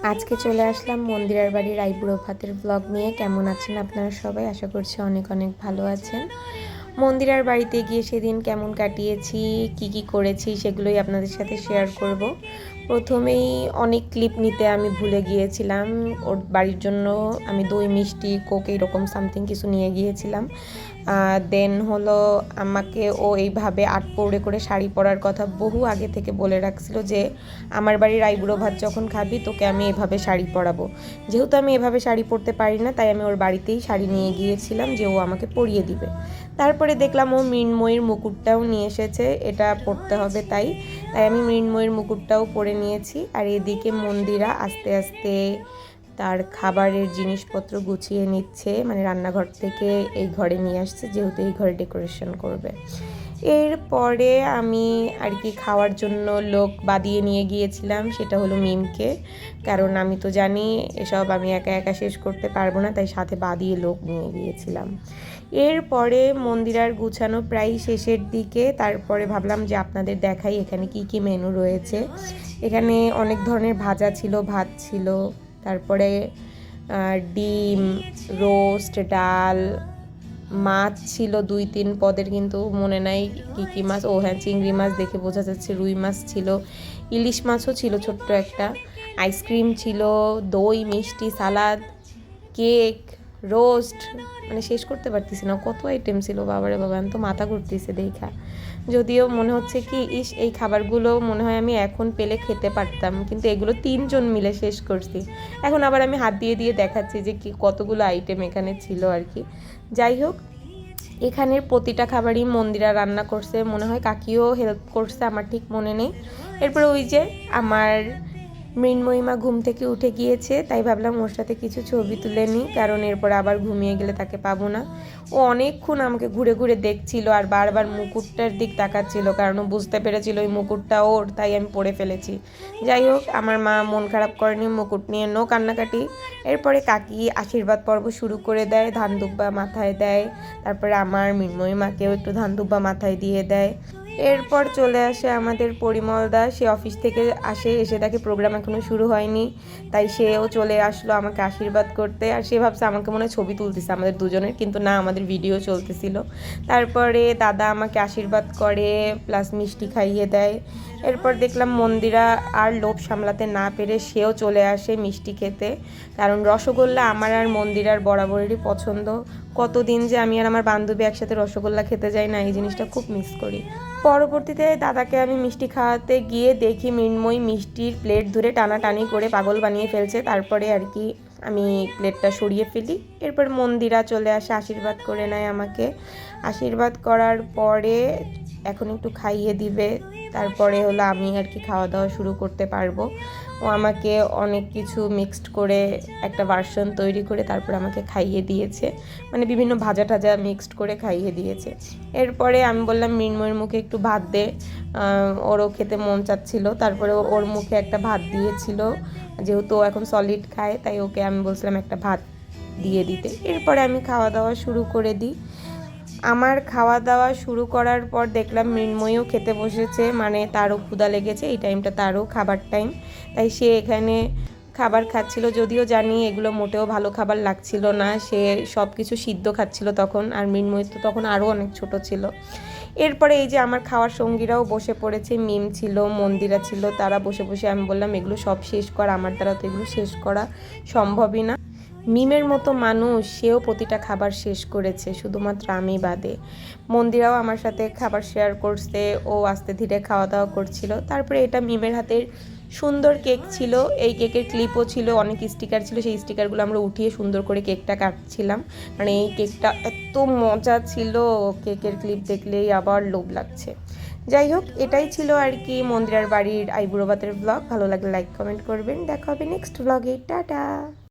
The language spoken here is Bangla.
আজকে চলে আসলাম মন্দিরার বাড়ির আইবুড়ো ভাতের ব্লগ নিয়ে। কেমন আছেন আপনারা সবাই? আশা করছি অনেক অনেক ভালো আছেন। মন্দিরার বাড়িতে গিয়ে সেদিন কেমন কাটিয়েছি, কি করেছি সেগুলোই আপনাদের সাথে শেয়ার করব। প্রথমেই অনেক ক্লিপ নিতে আমি ভুলে গিয়েছিলাম। ওর বাড়ির জন্য আমি দই মিষ্টি কোক এরকম সামথিং কিছু নিয়ে গিয়েছিলাম। দেন হলো আমাকে ও এইভাবে আটপৌড়ে করে শাড়ি পরার কথা বহু আগে থেকে বলে রাখছিল যে আমার বাড়ির আইবুড়ো ভাত যখন খাবি তোকে আমি এভাবে শাড়ি পরাবো। যেহেতু আমি এভাবে শাড়ি পরতে পারি না, তাই আমি ওর বাড়িতেই শাড়ি নিয়ে গিয়েছিলাম যে ও আমাকে পরিয়ে দিবে। তারপরে দেখলাম ও মৃন্ময়ীর মুকুটটাও নিয়ে এসেছে, এটা পরতে হবে তাই আমি মৃন্ময়ীর মুকুটটাও পরে নিয়েছি। আর এদিকে মন্দিরা আস্তে আস্তে তার খাবারের জিনিসপত্র গুছিয়ে নিচ্ছে, মানে রান্নাঘর থেকে এই ঘরে নিয়ে আসছে, যেহেতু এই ঘরে ডেকোরেশন করবে। এরপরে আমি আর কি খাওয়ার জন্য লোক বাদিয়ে নিয়ে গিয়েছিলাম, সেটা হলো মিমকে। কারণ আমি তো জানি এসব আমি একা একা শেষ করতে পারবো না, তাই সাথে বাদিয়ে লোক নিয়ে গিয়েছিলাম। এরপরে মন্দিরার গুছানো প্রায় শেষের দিকে। তারপরে ভাবলাম যে আপনাদের দেখাই এখানে কি মেনু রয়েছে। এখানে অনেক ধরনের ভাজা ছিল, ভাত ছিল, তারপরে ডিম, রোস্ট, ডাল, মাছ ছিল 2-3 পদের, কিন্তু মনে নাই কী মাছ। ও হ্যাঁ, চিংড়ি মাছ দেখে বোঝা যাচ্ছে, রুই মাছ ছিল, ইলিশ মাছও ছিল ছোট্ট একটা, আইসক্রিম ছিল, দই মিষ্টি, সালাদ, কেক, রোস্ট, মানে শেষ করতে পারতেছি না, কত আইটেম ছিল। বাবারে বাবা, আমি তো মাথা ঘুরতেছে দেখা। যদিও মনে হচ্ছে কি এই খাবারগুলো মনে হয় আমি এখন পেলে খেতে পারতাম, কিন্তু এগুলো 3 জন মিলে শেষ করছি। এখন আবার আমি হাত দিয়ে দিয়ে দেখাচ্ছি যে কি কতগুলো আইটেম এখানে ছিল আর কি। যাই হোক, এখানের প্রতিটা খাবারই মন্দিরা রান্না করছে, মনে হয় কাকিও হেল্প করছে, আমার ঠিক মনে নেই। এরপরে ওই যে আমার মৃন্ময়ীমা ঘুম থেকে উঠে গিয়েছে, তাই ভাবলাম ওর সাথে কিছু ছবি তুলে নিই, কারণ এরপর আবার ঘুমিয়ে গেলে তাকে পাবো না। ও অনেকক্ষণ আমাকে ঘুরে ঘুরে দেখছিল আর বারবার মুকুটটার দিক তাকাচ্ছিল, কারণ ও বুঝতে পেরেছিল ওই মুকুটটা ওর, তাই আমি পরে ফেলেছি। যাই হোক, আমার মা মন খারাপ করেনি, মুকুট নিয়ে নো কান্নাকাটি। এরপরে কাকি আশীর্বাদ পর্ব শুরু করে দেয়, ধান দুব্বা মাথায় দেয়, তারপরে আমার মৃন্ময়ীমাকেও একটু ধান দুব্বা মাথায় দিয়ে দেয়। এরপর চলে আসে আমাদের পরিমল দা, সে অফিস থেকে এসে দেখে প্রোগ্রাম এখনও শুরু হয়নি, তাই সেও চলে আসলো আমাকে আশীর্বাদ করতে। আর সে ভাবছে আমাকে মনে হয় ছবি তুলতেছে আমাদের দুজনের, কিন্তু না, আমাদের ভিডিও চলতেছিল। তারপরে দাদা আমাকে আশীর্বাদ করে প্লাস মিষ্টি খাইয়ে দেয়। এরপর দেখলাম মন্দিরা আর লোভ সামলাতে না পেরে সেও চলে আসে মিষ্টি খেতে, কারণ রসগোল্লা আমার আর মন্দিরার বরাবরেরই পছন্দ। কতদিন যে আমি আর আমার বান্ধবী একসাথে রসগোল্লা খেতে যাই না, এই জিনিসটা খুব মিস করি। পরবর্তীতে দাদাকে আমি মিষ্টি খাওয়াতে গিয়ে দেখি মৃন্ময়ী মিষ্টির প্লেট ধরে টানাটানি করে পাগল বানিয়ে ফেলছে। তারপরে আর কি আমি প্লেটটা সরিয়ে ফেলি। এরপর মন্দিরা চলে আসে, আশীর্বাদ করে নেয় আমাকে। আশীর্বাদ করার পরে এখন একটু খাইয়ে দিবে, তারপরে হলো আমি আর কি খাওয়া দাওয়া শুরু করতে পারবো। ও আমাকে অনেক কিছু মিক্সড করে একটা ভার্সন তৈরি করে তারপর আমাকে খাইয়ে দিয়েছে, মানে বিভিন্ন ভাজা টাজা মিক্সড করে খাইয়ে দিয়েছে। এরপরে আমি বললাম মৃন্ময়ের মুখে একটু ভাত দে, ওরও খেতে মন চাচ্ছিল। তারপরে ওর মুখে একটা ভাত দিয়েছিল, যেহেতু ও এখন সলিড খায়, তাই ওকে আমি বলছিলাম একটা ভাত দিয়ে দিতে। এরপরে আমি খাওয়া দাওয়া শুরু করে দিই। আমার খাওয়া দাওয়া শুরু করার পর দেখলাম মৃন্ময়ীও খেতে বসেছে, মানে তারও ক্ষুধা লেগেছে, এই টাইমটা তারও খাবার টাইম, তাই সে এখানে খাবার খাচ্ছিল। যদিও জানি এগুলো মোটেও ভালো খাবার লাগছিল না, সে সব কিছু সিদ্ধ খাচ্ছিল তখন, আর মৃন্ময়ী তো তখন আরও অনেক ছোট ছিল। এরপরে এই যে আমার খাওয়ার সঙ্গীরাও বসে পড়েছে, মিম ছিল, মন্দিরা ছিল, তারা বসে বসে আমি বললাম এগুলো সব শেষ কর, আমার দ্বারা তো এগুলো শেষ করা সম্ভবই না। মিমের মতো মানুষ, সেও প্রতিটা খাবার শেষ করেছে, শুধুমাত্র আমি বাদে। মন্দিরাও আমার সাথে খাবার শেয়ার করছে, ও আস্তে ধীরে খাওয়া দাওয়া করছিল। তারপরে এটা মিমের হাতের সুন্দর কেক ছিল, এই কেকের ক্লিপও ছিল, অনেক স্টিকার ছিল, সেই স্টিকারগুলো আমরা উঠিয়ে সুন্দর করে কেকটা কাটছিলাম। মানে এই কেকটা এত মজা ছিল, কেকের ক্লিপ দেখলেই আবার লোভ লাগছে। যাই হোক, এটাই ছিল আর কি মন্দিরার বাড়ির আইবুড়ো ভাতের ব্লগ। ভালো লাগলে লাইক কমেন্ট করবেন, দেখা হবে নেক্সট ব্লগে। টাটা।